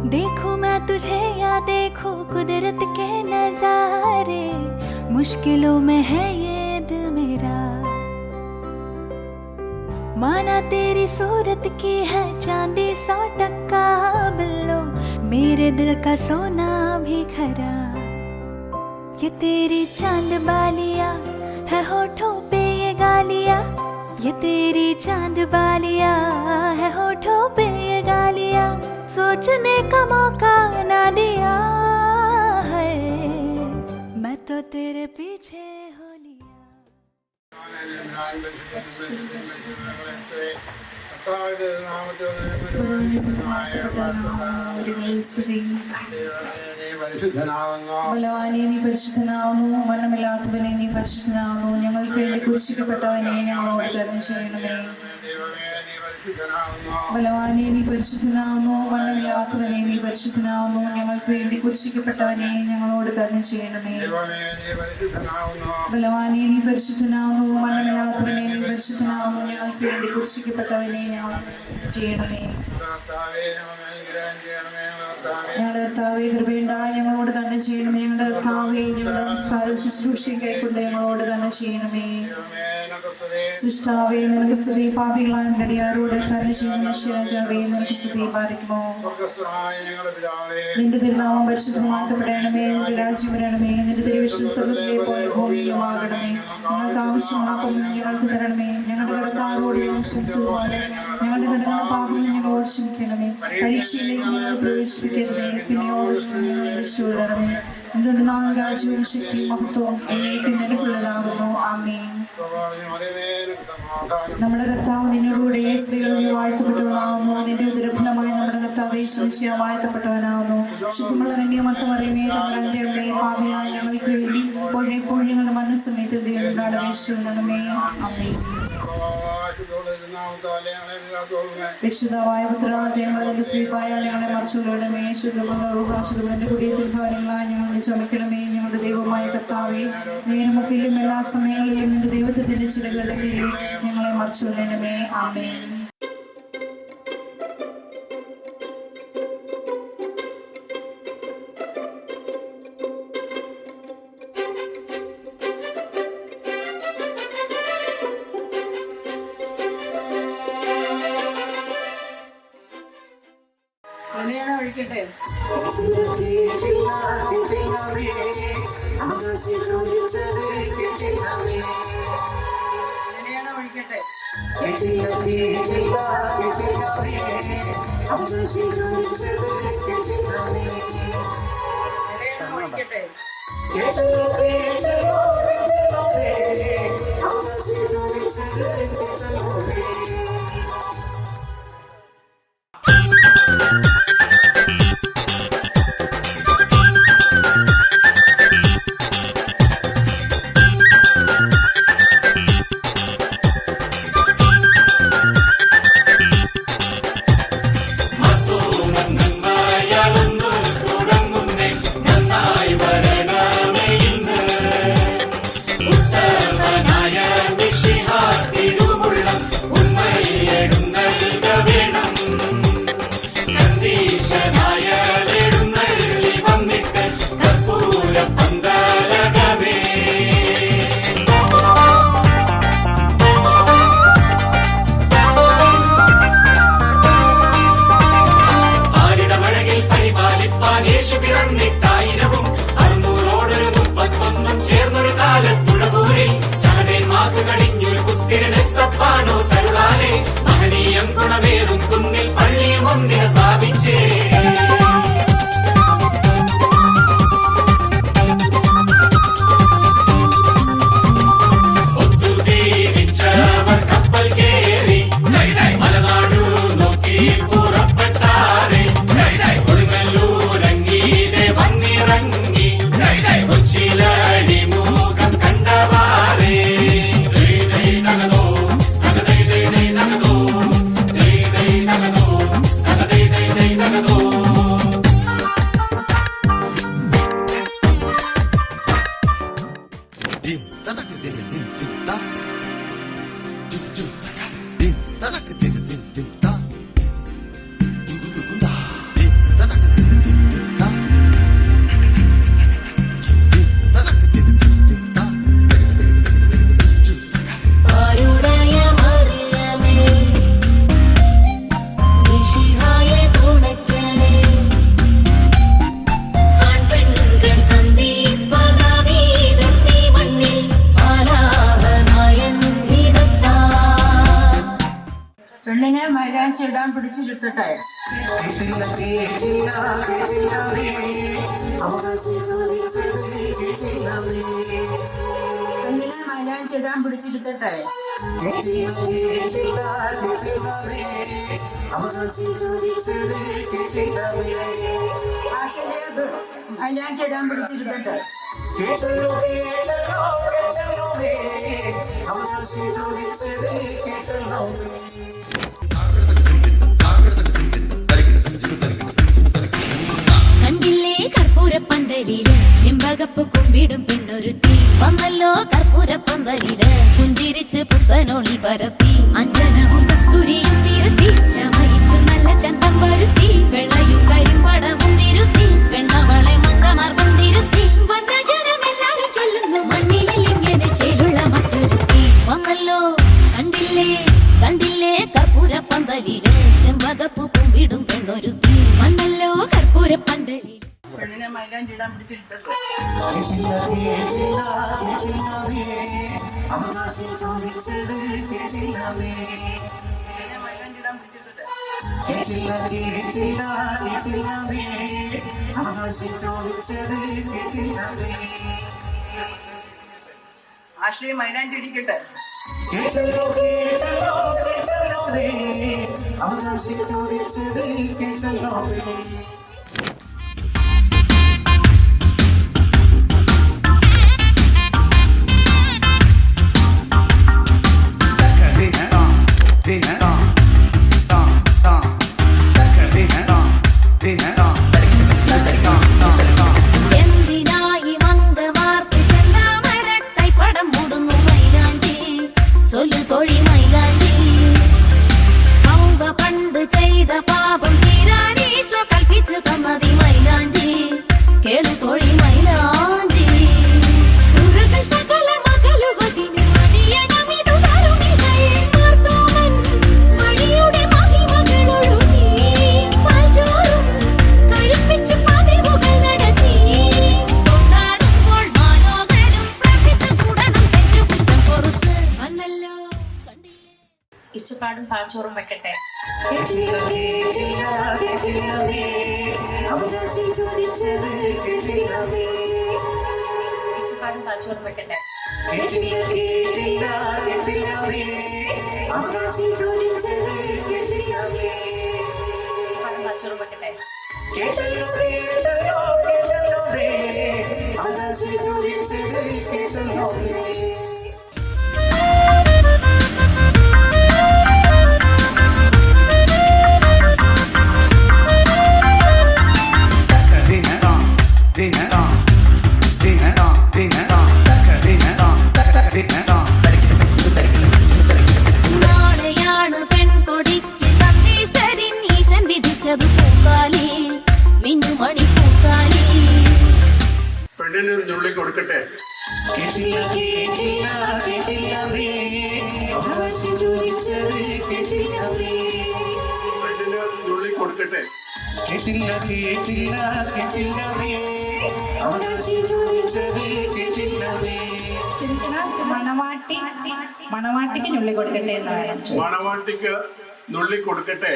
देखूं मैं तुझे या देखूं कुदरत के नजारे, मुश्किलों में है ये दिल मेरा। माना तेरी सूरत की है चांदी 100% बिल्लो, मेरे दिल का सोना भी खरा। ये तेरी चांद बालिया है होठों पे ये गालिया, ये तेरी चांद बालिया है होठों पे ये गालिया, सोचने का मौका ना दिया है, मैं तो तेरे पीछे हो लिया। ബലവാനേ നീ പരിശുദ്ധനാവുന്നു, മരണമില്ലാത്തവനെ നീ പരിശുദ്ധനാവുന്നു, ഞങ്ങൾക്ക് വേണ്ടി കുരിശിക്കപ്പെട്ടവനെ ഞങ്ങളോട് കരുണ ചെയ്യണമേ. ബലവാനേ നീ പരിശുദ്ധനാവുന്നു, മരണമില്ലാത്തവനെ നീ പരിശുദ്ധനാവുന്നു, ഞങ്ങൾക്ക് വേണ്ടി കുരിശിക്കപ്പെട്ടവനെ ഞങ്ങളോട് കരുണ ചെയ്യണമേ. ബലവാനേ നീ പരിശുദ്ധനാവുന്നു, മരണമില്ലാത്തവനെ നീ പരിശുദ്ധനാവുന്നു, ഞങ്ങൾക്ക് വേണ്ടി കുരിശിക്കപ്പെട്ടവനെ ഞങ്ങളോട് ചെയ്യണമേ. ഞങ്ങളുടെ കർത്താവേ കൃപയുണ്ടായി ഞങ്ങളോട് തന്നെ ചെയ്യണമേ. ഞങ്ങളുടെ കർത്താവേ ഞങ്ങളുടെ നമസ്കാരം ശുശ്രൂഷയും കൈക്കൊണ്ട് ഞങ്ങളോട് തന്നെ ചെയ്യണമേ. സൃഷ്ടാവേ നിനക്ക് സ്തുതി, പാപികളായ അടിയാരോട് കരുണ ചെയ്യുന്ന രാജാവേ നിനക്ക് സ്തുതി. പാലിക്കുമോ നിന്റെ തിരുനാമം പരിശുദ്ധമാക്കപ്പെടണമേ, നിന്റെ രാജ്യം വരണമേ, നിന്റെ തിരുവിഷ്ണു സ്വർഗ്ഗത്തിലെ പോലെ ഭൂമിയിലും ആകണമേ. ഞങ്ങൾക്ക് ആവശ്യമുള്ള അപ്പം ഞങ്ങൾക്ക് തരണമേ, ഞങ്ങളുടെ കടക്കാരോട് ഞങ്ങൾ ക്ഷമിച്ചതുപോലെ ഞങ്ങളുടെ കടങ്ങളുടെ പാപങ്ങൾ ഞങ്ങളോട് ക്ഷമിക്കണമേ. പരീക്ഷയിലേക്ക് ഞങ്ങൾ പ്രവേശിപ്പിക്കരുതേ, പിന്നെയോ രക്ഷപ്പെടണമേ. എന്തുകൊണ്ട് നാം രാജ്യവും ശക്തിയും മഹത്വവും എന്നേക്കും നിനക്കുള്ളതാകുന്നു. ആമേൻ. നമ്മുടെ കർത്താവ് നിന്നോടുകൂടെ സ്ത്രീകളിൽ വാഴ്ത്തപ്പെട്ടവനാകുന്നു, നിന്റെ ഉദരഫലമായി നമ്മുടെ കർത്താവ് യേശുമിശിഹാ വാഴ്ത്തപ്പെട്ടവനാകുന്നു. ശുദ്ധമുള്ള കന്യാമറിയമേ തമ്പുരാന്റെ അമ്മേ, പാപികളായ ഞങ്ങൾക്ക് വേണ്ടി എപ്പോഴും ഞങ്ങളുടെ മനസ്സമേത്ത് ദൈവങ്ങളുടെ അപേക്ഷിക്കണമേ. ആമേൻ. രക്ഷിതാവായ പുത്രാ ജയങ്ങളുടെ ശ്രീപായ ഞങ്ങളെ മറച്ചുകൊള്ളണമേ. ശുദ്ധമുള്ള റുഹാശുദ്ധന്റെ കുടിയേറ്റ ഭാരങ്ങളായ ഞങ്ങളെ ചുമക്കണമേ. ഞങ്ങളുടെ ദൈവമായ കർത്താവേ, നേരമൊക്കെയും എല്ലാ സമയങ്ങളിലും നിന്റെ ദൈവത്തിന്റെ ചിലകളുടെ കീഴിൽ ഞങ്ങളെ മറച്ചുകൊള്ളണമേ. ആമേൻ. ഒഴിക്കട്ടെ. അങ്ങനെയാണ് ഒഴിക്കട്ടെ. ഒഴിക്കട്ടെ. പുറപ്പെട്ടാരെ കൊടുങ്ങല്ലൂരങ്ങീരെ വന്നി പിടിച്ചിരുത്തട്ടെ? പെണ്ണിനെ മൈലാഞ്ചി ഇടാൻ പിടിച്ചിരുത്തട്ടെ? ആശയെ മൈലാഞ്ചി ഇടാൻ പിടിച്ചിരുത്തട്ടെ? കണ്ടില്ലേ കർപ്പൂരപ്പന്തലില് ചെമ്പകപ്പ് കുമ്പിടും പെണ്ണൊരുത്തി വന്നല്ലോ കർപ്പൂരപ്പന്തലില് പുഞ്ചിരിച്ച് പുത്തനൊളി പരത്തി അഞ്ജനവും കസ്തൂരിയും തിരുത്തി ചമയിച്ചു നല്ല ചന്തം വരുത്തി വെള്ളയും കരിമ്പടവും വിരുത്തി പെണ്ണവളെ മങ്കമാർ കൊണ്ടിരുത്തി വന്ന ജനമെല്ലാരും ചൊല്ലുന്നു മണ്ണിലിൽ ഇങ്ങനെ ചേലുള്ള മറ്റൊരുത്തി വന്നല്ലോ കണ്ടില്ലേ കണ്ടില്ലേ കർപ്പൂരപ്പന്തലില് ചെമ്പകപ്പു കുമ്പിടും പെണ്ണൊരുത്തി വന്നല്ലോ കർപ്പൂരപ്പന്തലിൽ പെണ്ണിനെ മൈലാഞ്ചി ഇടാൻ പിടിച്ചിരുത്തട്ടെ? പെണ്ണിനെ മൈലാഞ്ചി ഇടാൻ പിടിച്ചിരുത്തട്ടെ? ആശ്ലി മൈലാഞ്ചി ഇടിക്കട്ടെ? എന്തിനായി മങ്കമാർക്ക് ചെന്താമരക്കൈ പടം മൂടുന്നു മൈലാഞ്ചി ചൊല്ലു തൊഴി മൈലാഞ്ചി കൗവ പണ്ട് ചെയ്ത പാപം തീരാനീശോ കൽപ്പിച്ചു തന്നതി മൈലാഞ്ചി കേളു തൊഴി മൈലാഞ്ചി ഉറകൾ സകല മകളുവതിന് മണിയണമിതു തരുണികൾ മാർത്തോമൻ മണിയുടെ മഹിമകളൊഴുകി പാൽചോറും കഴിപ്പിച്ചു പതിവുകൾ നടത്തി കൊണ്ടാടുമ്പോൾ മാനോകരും പ്രാർത്ഥിച്ചു കൂടണം തെറ്റുകുറ്റം പൊറുത്ത് വന്നല്ലോ ഇച്ചപ്പാടും പാച്ചോറും വെക്കട്ടെ. ഇച്ചപ്പാടും പാച്ചോറും വെക്കട്ടെ. ഇച്ചപ്പാടും പാച്ചോറും വെക്കട്ടെ. നാളെയാണ് പെൺകൊടിക്ക് തന്തീശ്വരൻ ഈശൻ വിധിച്ചത് പൂക്കാലി മിന്നുമണി പൂക്കാലി പെണ്ണിന് നുള്ളി കൊടുക്കട്ടെ? പെണ്ണിന് നുള്ളി കൊടുക്കട്ടെ? മണവാട്ടിക്ക് ചൊല്ലി കൊടുക്കട്ടെ എന്നാണ്. മണവാട്ടിക്ക് നുള്ളി കൊടുക്കട്ടെ?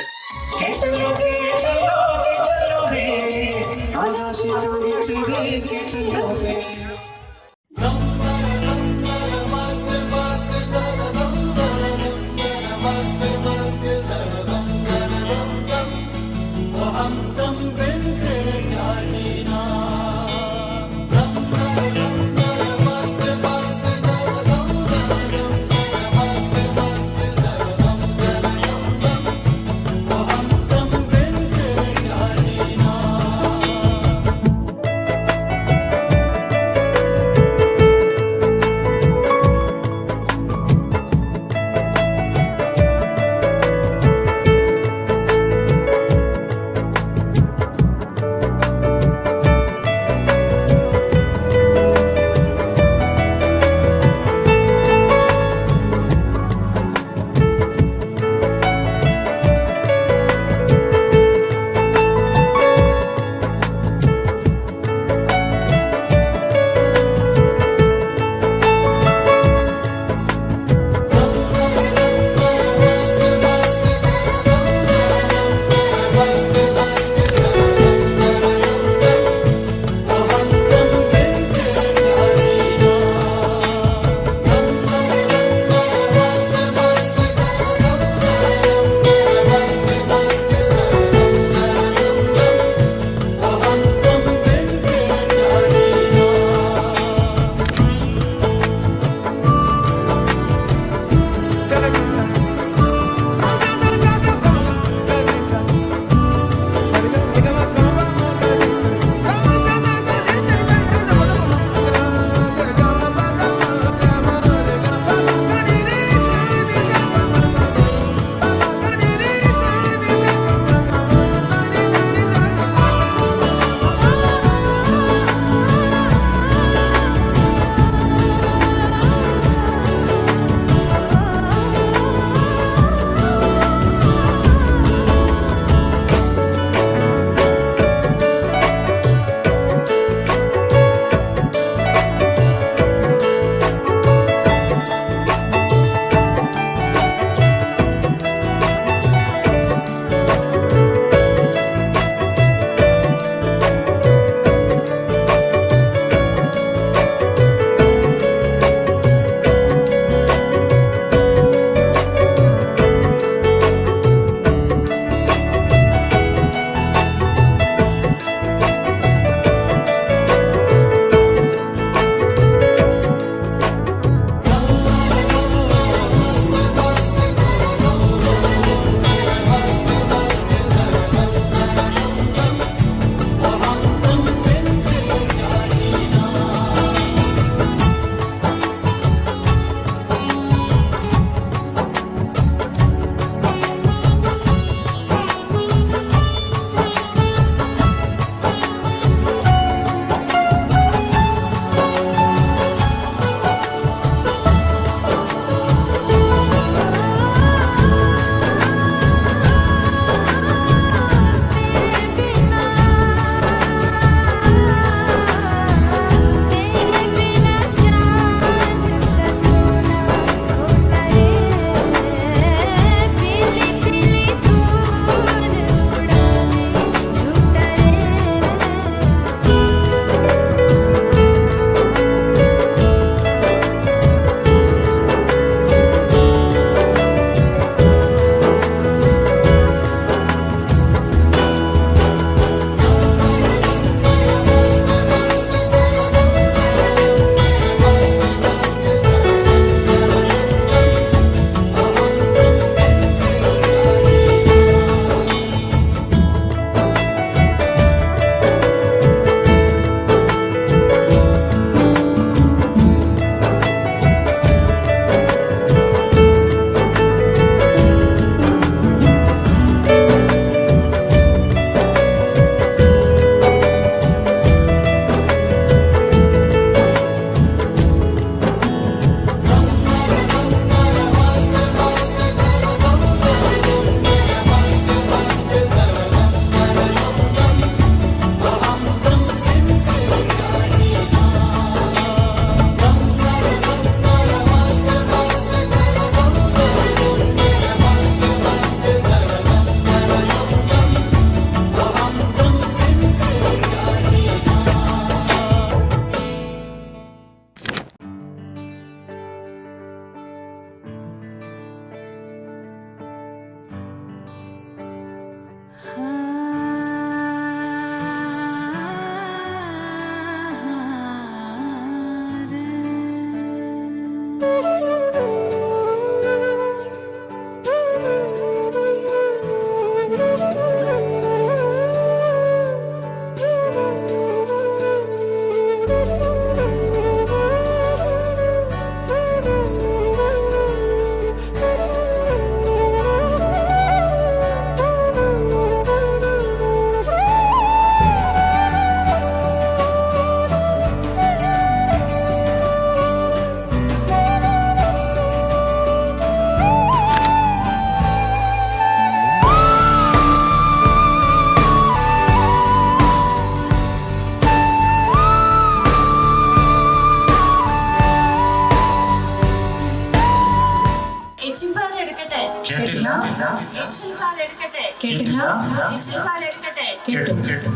കേട്ടു കേട്ടു.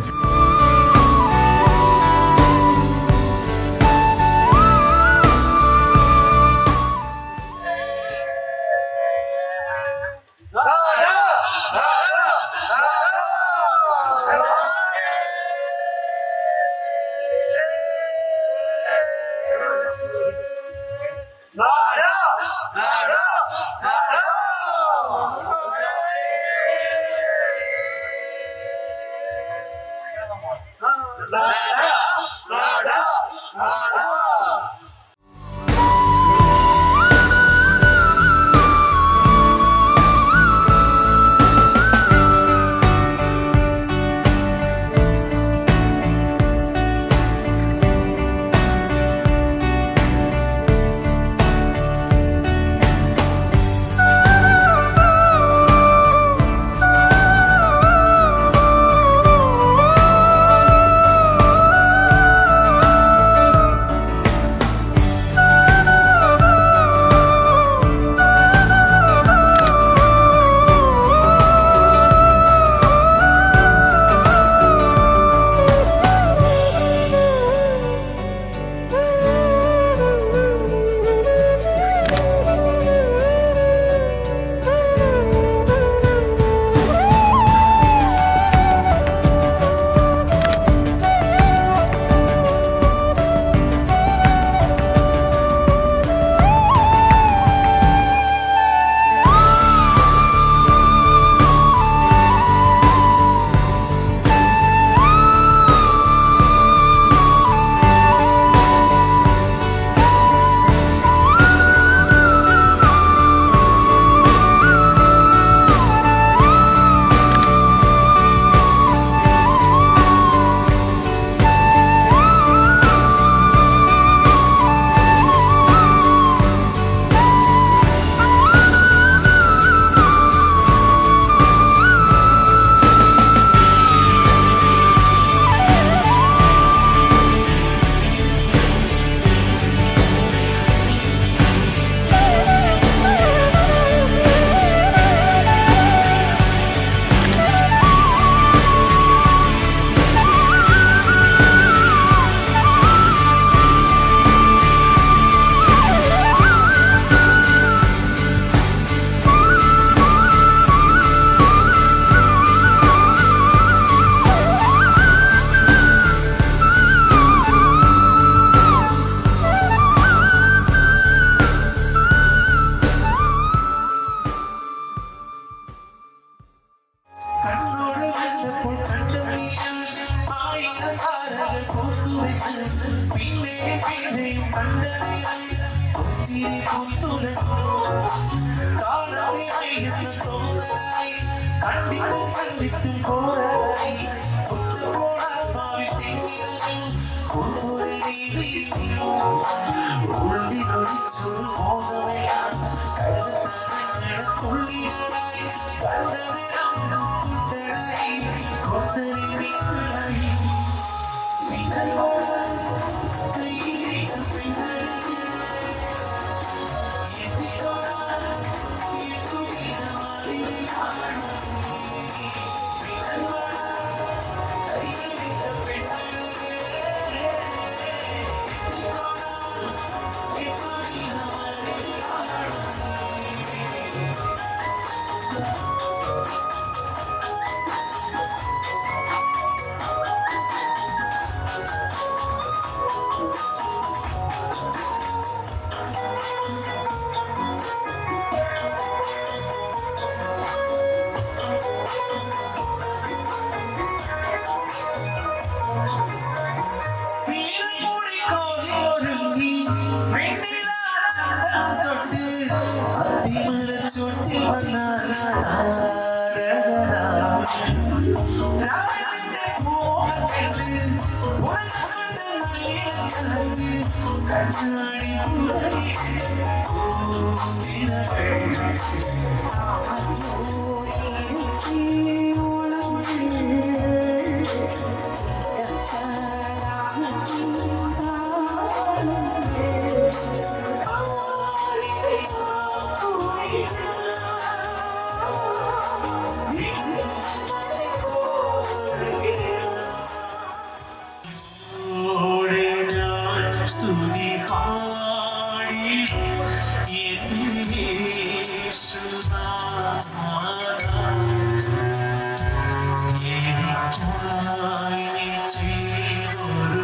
ചെയ്തൊരു